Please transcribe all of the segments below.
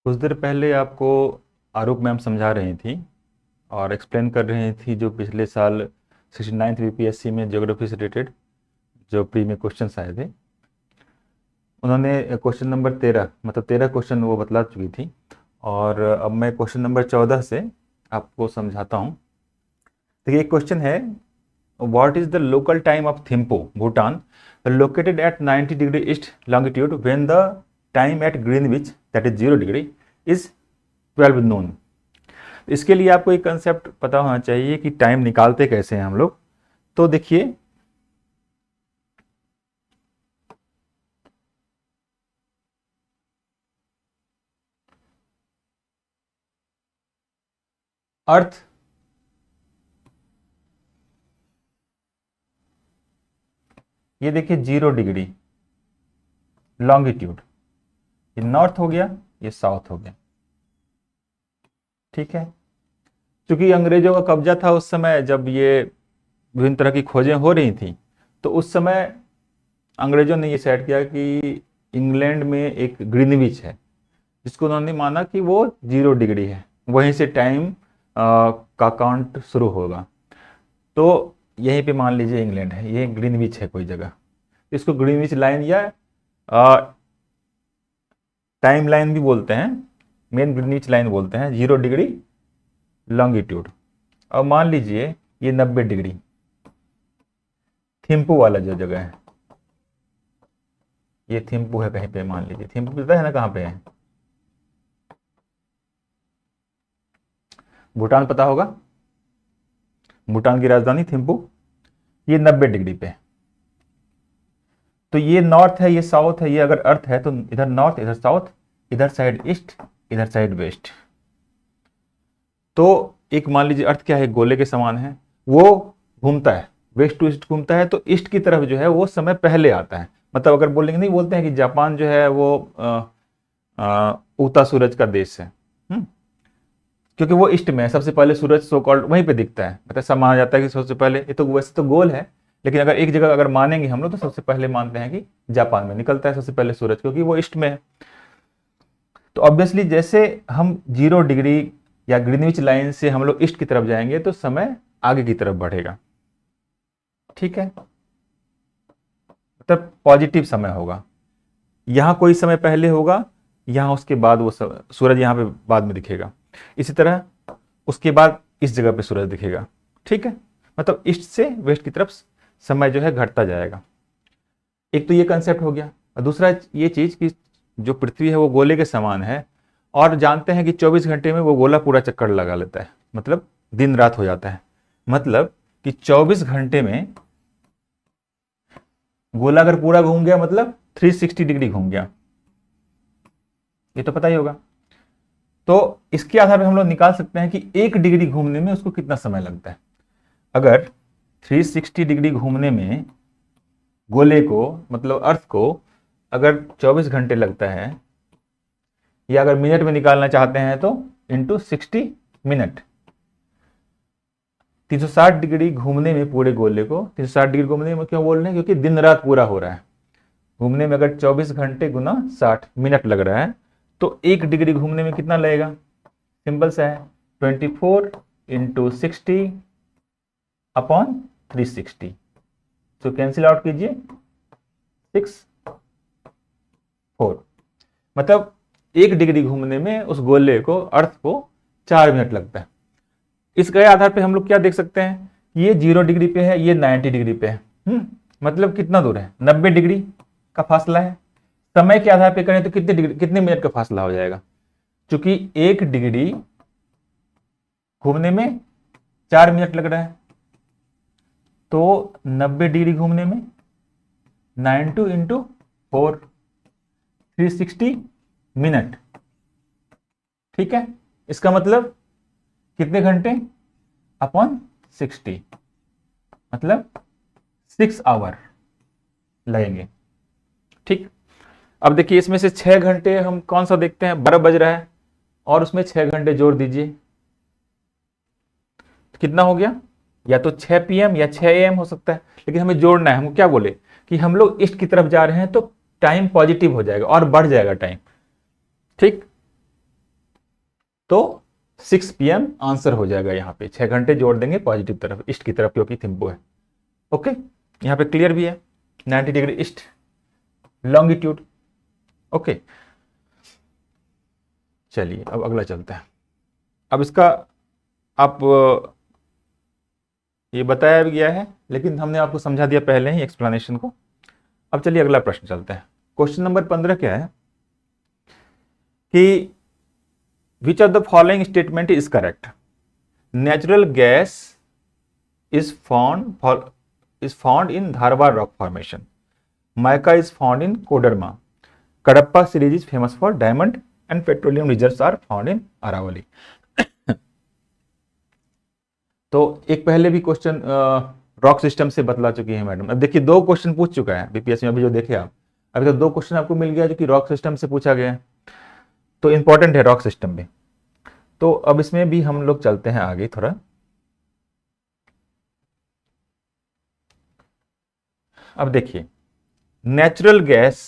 कुछ देर पहले आपको आरूप मैम समझा रही थी और एक्सप्लेन कर रही थी जो पिछले साल 69th बीपीएससी में ज्योग्राफी से रिलेटेड जो प्री में क्वेश्चंस आए थे। उन्होंने क्वेश्चन नंबर 13 मतलब 13 क्वेश्चन वो बतला चुकी थी और अब मैं क्वेश्चन नंबर 14 से आपको समझाता हूँ। देखिए एक क्वेश्चन है, what is the local time of Thimphu Bhutan located at 90 degree east longitude when the time at Greenwich that is 0 degree is 12 noon. इसके लिए आपको एक कंसेप्ट पता होना चाहिए कि टाइम निकालते कैसे हैं हम लोग। तो देखिए अर्थ ये देखिए 0 डिग्री लॉन्गिट्यूड, ये नॉर्थ हो गया, ये साउथ हो गया। ठीक है, क्योंकि अंग्रेजों का कब्जा था उस समय जब ये विभिन्न तरह की खोजें हो रही थी, तो उस समय अंग्रेजों ने ये सेट किया कि इंग्लैंड में एक ग्रीनविच है जिसको उन्होंने माना कि वो 0 डिग्री है, वहीं से टाइम का काउंट शुरू होगा। तो यहीं पे मान लीजिए इंग्लैंड है, ये ग्रीनविच है कोई जगह, इसको ग्रीनविच लाइन या टाइम लाइन भी बोलते हैं, मेन ग्रीनविच लाइन बोलते हैं, 0 डिग्री लॉन्गिट्यूड। अब मान लीजिए ये 90 डिग्री थिम्पू वाला जो जगह है, ये थिम्पू है कहीं पे, मान लीजिए थिम्पू पता है ना कहाँ पे है, भूटान पता होगा, भूटान की राजधानी थिम्पू, ये 90 डिग्री पे। तो ये नॉर्थ है, ये साउथ है, ये अगर अर्थ है तो इधर नॉर्थ, इधर साउथ, इधर साइड ईस्ट, इधर साइड वेस्ट। तो एक मान लीजिए अर्थ क्या है, गोले के समान है, वो घूमता है, वेस्ट टू ईस्ट घूमता है, तो ईस्ट की तरफ जो है वो समय पहले आता है। मतलब अगर बोलेंगे, नहीं बोलते हैं कि जापान जो है वो उगता सूरज का देश है, क्योंकि वो ईस्ट में है, सबसे पहले सूरज सो कॉल्ड वहीं पे दिखता है, मतलब सब माना जाता है कि सबसे पहले, ये तो वैसे तो गोल है, लेकिन अगर एक जगह अगर मानेंगे हम लोग तो सबसे पहले मानते हैं कि जापान में निकलता है सबसे पहले सूरज, क्योंकि वो ईस्ट में है। तो ऑब्वियसली जैसे हम 0 डिग्री या ग्रीनविच लाइन से हम लोग ईस्ट की तरफ जाएंगे तो समय आगे की तरफ बढ़ेगा। ठीक है, मतलब पॉजिटिव समय होगा, यहाँ कोई समय पहले होगा, यहाँ उसके बाद वो सूरज यहाँ पे बाद में दिखेगा, इसी तरह उसके बाद इस जगह पे सूरज दिखेगा। ठीक है, मतलब ईस्ट से वेस्ट की तरफ समय जो है घटता जाएगा। एक तो ये कंसेप्ट हो गया, और दूसरा ये चीज कि जो पृथ्वी है वो गोले के समान है, और जानते हैं कि 24 घंटे में वो गोला पूरा चक्कर लगा लेता है, मतलब दिन रात हो जाता है, मतलब कि 24 घंटे में गोला अगर पूरा घूम गया मतलब 360 डिग्री घूम गया, ये तो पता ही होगा। तो इसके आधार पर हम लोग निकाल सकते हैं कि 1 डिग्री घूमने में उसको कितना समय लगता है। अगर 360 डिग्री घूमने में गोले को मतलब अर्थ को अगर 24 घंटे लगता है, या अगर मिनट में निकालना चाहते हैं तो इंटू 60 मिनट, 360 डिग्री घूमने में पूरे गोले को, 360 डिग्री घूमने में क्यों बोल रहे हैं, क्योंकि दिन रात पूरा हो रहा है, घूमने में अगर 24 घंटे गुना 60 मिनट लग रहा है, तो 1 डिग्री घूमने में कितना लगेगा, सिंपल सा है, 24 इंटू 60 अपॉन 360, तो कैंसिल आउट कीजिए 6 4, मतलब 1 डिग्री घूमने में उस गोले को अर्थ को 4 मिनट लगता है। इसके आधार पे हम लोग क्या देख सकते हैं, ये 0 डिग्री पे है, ये 90 डिग्री पे है, मतलब कितना दूर है, 90 डिग्री का फासला है। समय के आधार पे करें तो कितने डिग्री, कितने मिनट का फासला हो जाएगा, क्योंकि 1 डिग्री घूमने में 4 मिनट लग रहा है, तो 90 डिग्री घूमने में 92 इंटू 4 360 मिनट। ठीक है, इसका मतलब कितने घंटे अपॉन 60, मतलब 6 आवर लगेंगे। ठीक, अब देखिए इसमें से 6 घंटे हम कौन सा देखते हैं, 12 बज रहा है, और उसमें 6 घंटे जोड़ दीजिए, तो कितना हो गया, या तो 6 PM या 6 AM हो सकता है, लेकिन हमें जोड़ना है। हम क्या बोले कि हम लोग ईस्ट की तरफ जा रहे हैं तो टाइम पॉजिटिव हो जाएगा और बढ़ जाएगा टाइम। ठीक, तो 6 PM आंसर हो जाएगा। यहाँ पे 6 घंटे जोड़ देंगे पॉजिटिव तरफ, ईस्ट की तरफ, क्योंकि थिम्पो है। ओके, यहाँ पे क्लियर भी है, 90 डिग्री ईस्ट लॉन्गिट्यूड। ओके, चलिए अब अगला चलते हैं। अब इसका आप ये बताया भी गया है, लेकिन हमने आपको समझा दिया पहले ही एक्सप्लेनेशन को। अब चलिए अगला प्रश्न चलते हैं। क्वेश्चन नंबर 15 क्या है कि which of the following statement is correct? Natural gas is found in Dharwad rock formation, mica is found in Koderma, Cuddapah series is famous for diamond and petroleum reserves are found in Aravalli. तो एक पहले भी question rock system से बतला चुकी है madam. अब देखिए 2 क्वेश्चन पूछ चुका है बीपीएससी में, अभी जो देखे आप, अभी तो 2 क्वेश्चन आपको मिल गया जो कि रॉक सिस्टम से पूछा गया है, तो इंपॉर्टेंट है रॉक सिस्टम में। तो अब इसमें भी हम लोग चलते हैं आगे थोड़ा। अब देखिए नेचुरल गैस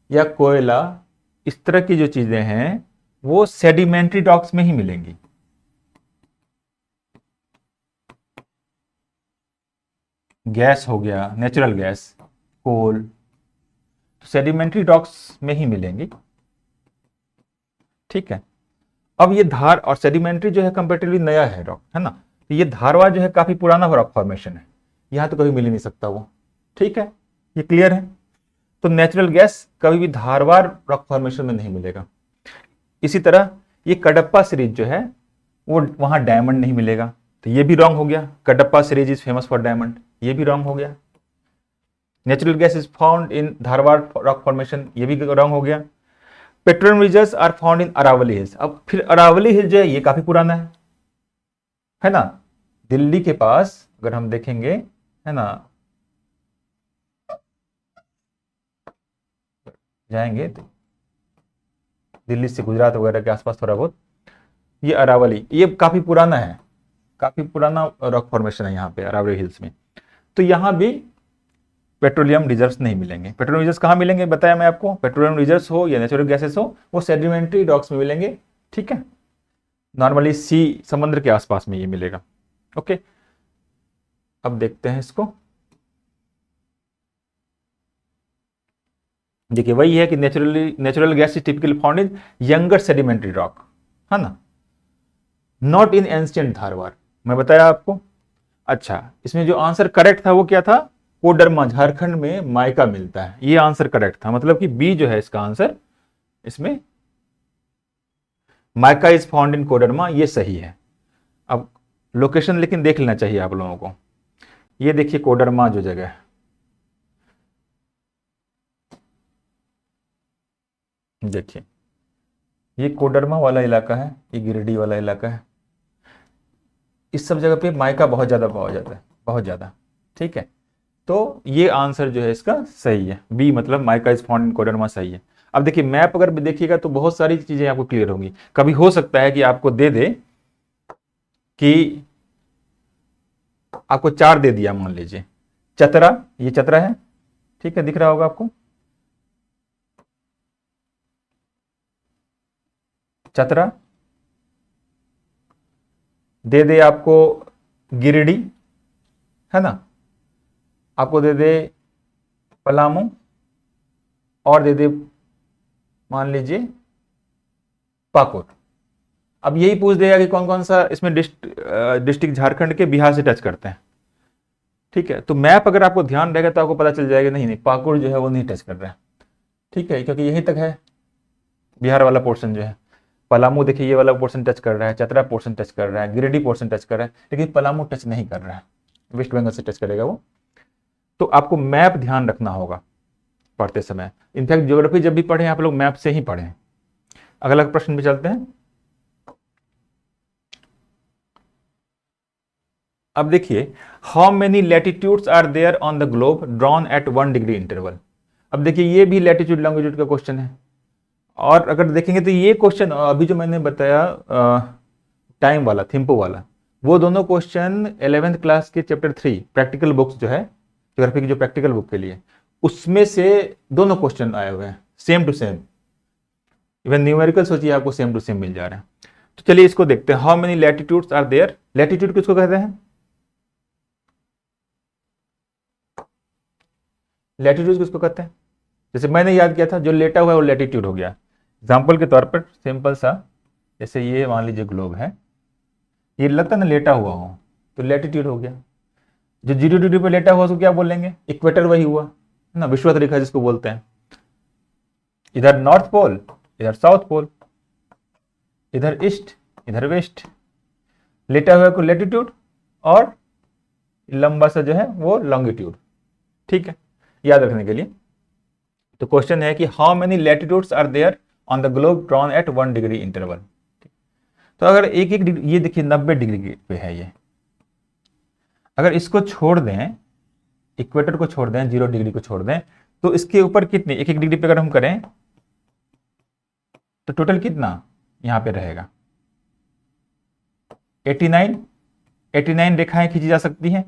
या कोयला, इस तरह की जो चीजें हैं वो सेडिमेंट्री रॉक्स में ही मिलेंगी। गैस हो गया, नेचुरल गैस, कोल, तो सेडिमेंट्री रॉक्स में ही मिलेंगी। ठीक है, अब ये धार और सेडिमेंट्री जो है कंपेरेटिवली नया है रॉक, है ना, तो ये धारवा जो है काफी पुराना रॉक फॉर्मेशन है, यहां तो कभी मिल ही नहीं सकता वो। ठीक है, ये क्लियर है। तो नेचुरल गैस कभी भी धारवाड़ रॉक फॉर्मेशन में नहीं मिलेगा। इसी तरह ये कडप्पा सीरीज जो है वो वहां डायमंड नहीं मिलेगा, तो ये भी रॉन्ग हो गया। Cuddapah series is famous for diamond, ये भी रॉन्ग हो गया। Natural gas is found in Dharwad rock formation, ये भी रॉन्ग हो गया। Petroleum reserves are found in Aravalli hills, अब फिर अरावली हिल जो है ये काफी पुराना है ना, दिल्ली के पास अगर हम देखेंगे, है ना, जाएंगे दिल्ली से गुजरात वगैरह के आसपास थोड़ा बहुत, ये अरावली, ये काफी पुराना है, काफी पुराना रॉक फॉर्मेशन है यहाँ पे अरावली हिल्स में। तो यहाँ भी पेट्रोलियम रिजर्व्स नहीं मिलेंगे। पेट्रोलियम रिजर्व्स कहाँ मिलेंगे बताया मैं आपको, पेट्रोलियम रिजर्व्स हो या नेचुरल गैसेस हो वो सेडिमेंट्री रॉक्स में मिलेंगे। ठीक है, नॉर्मली सी, समुद्र के आसपास में ये मिलेगा। ओके, अब देखते हैं इसको। देखिए वही है कि natural gas is typically found in younger sedimentary rock, है ना, नॉट इन एंशिएंट धारवाड़, मैं बताया आपको। अच्छा, इसमें जो आंसर करेक्ट था वो क्या था, कोडरमा, झारखंड में माइका मिलता है, ये आंसर करेक्ट था। मतलब कि बी जो है इसका आंसर, इसमें mica is found in Koderma, ये सही है। अब लोकेशन लेकिन देख लेना चाहिए आप लोगों को। ये देखिए कोडरमा जो जगह है, देखिए ये कोडरमा वाला इलाका है, ये गिरिडीह वाला इलाका है, इस सब जगह पे माइका बहुत ज्यादा पाया जाता है, बहुत ज्यादा। ठीक है, तो ये आंसर जो है इसका सही है, बी, मतलब mica is found in Koderma सही है। अब देखिए मैप अगर देखिएगा तो बहुत सारी चीजें आपको क्लियर होंगी। कभी हो सकता है कि आपको दे दे कि आपको 4 दे दिया, मान लीजिए चतरा, ये चतरा है, ठीक है, दिख रहा होगा आपको, चतरा दे दे आपको, गिरिडीह, है ना, आपको दे दे पलामू, और दे दे मान लीजिए पाकुड़। अब यही पूछ देगा कि कौन कौन सा इसमें डिस्ट्रिक्ट झारखंड के बिहार से टच करते हैं। ठीक है, तो मैप अगर आपको ध्यान रहेगा तो आपको पता चल जाएगा, नहीं नहीं पाकुड़ जो है वो नहीं टच कर रहा है। ठीक है, क्योंकि यहीं तक है बिहार वाला पोर्शन जो है। पलामू देखिए ये वाला पोर्शन टच कर रहा है, चतरा पोर्शन टच कर रहा है, गिरिडीह पोर्शन टच कर रहा है, लेकिन पलामू टच नहीं कर रहा है, वेस्ट बंगाल से टच करेगा वो। तो आपको मैप ध्यान रखना होगा पढ़ते समय। इनफैक्ट ज्योग्राफी जब भी पढ़ें आप लोग मैप से ही पढ़ें। अगला प्रश्न भी चलते हैं। अब देखिए how many latitudes are there on the globe drawn at 1 degree interval. अब देखिए ये भी लैटिट्यूड लॉन्गिट्यूड का क्वेश्चन है, और अगर देखेंगे तो ये क्वेश्चन अभी जो मैंने बताया टाइम वाला, थिम्पो वाला, वो दोनों क्वेश्चन 11th क्लास के चैप्टर 3 प्रैक्टिकल बुक्स जो है ज्योग्राफी की, जो प्रैक्टिकल बुक के लिए, उसमें से दोनों क्वेश्चन आए हुए हैं same to same. Even numerical सोचिए आपको सेम टू सेम मिल जा रहे हैं। तो चलिए इसको देखते हैं, how many latitudes are there. Latitude किसको कहते हैं? लैटिट्यूड किसको कहते हैं? जैसे मैंने याद किया था, जो लेटा हुआ है वो लैटिट्यूड हो गया। एग्जाम्पल के तौर पर सिंपल सा, जैसे ये मान लीजिए ग्लोब है, ये लगता है ना लेटा हुआ हो, तो लैटिट्यूड हो गया। जो 0 डिग्री पे लेटा हुआ उसको क्या बोलेंगे? इक्वेटर वही हुआ है ना, विषुवत रेखा जिसको बोलते हैं। इधर नॉर्थ पोल, इधर साउथ पोल, इधर ईस्ट, इधर वेस्ट। लेटा हुआ को लैटिट्यूड और लंबा सा जो है वो लॉन्गिट्यूड। ठीक है, याद रखने के लिए। तो क्वेश्चन है कि how many latitudes are there on the globe drawn at 1 degree interval. तो अगर एक एक डिग्री, ये देखिए 90 डिग्री पे है ये, अगर इसको छोड़ दें, इक्वेटर को छोड़ दें, 0 डिग्री को छोड़ दें, तो इसके ऊपर कितनी, एक एक डिग्री पे अगर हम करें तो टोटल कितना यहां पे रहेगा? 89 रेखाएं खींची जा सकती हैं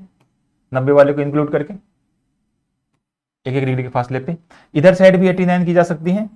90 वाले को इंक्लूड करके, एक एक डिग्री के फासले पे। इधर साइड भी 89 की जा सकती हैं,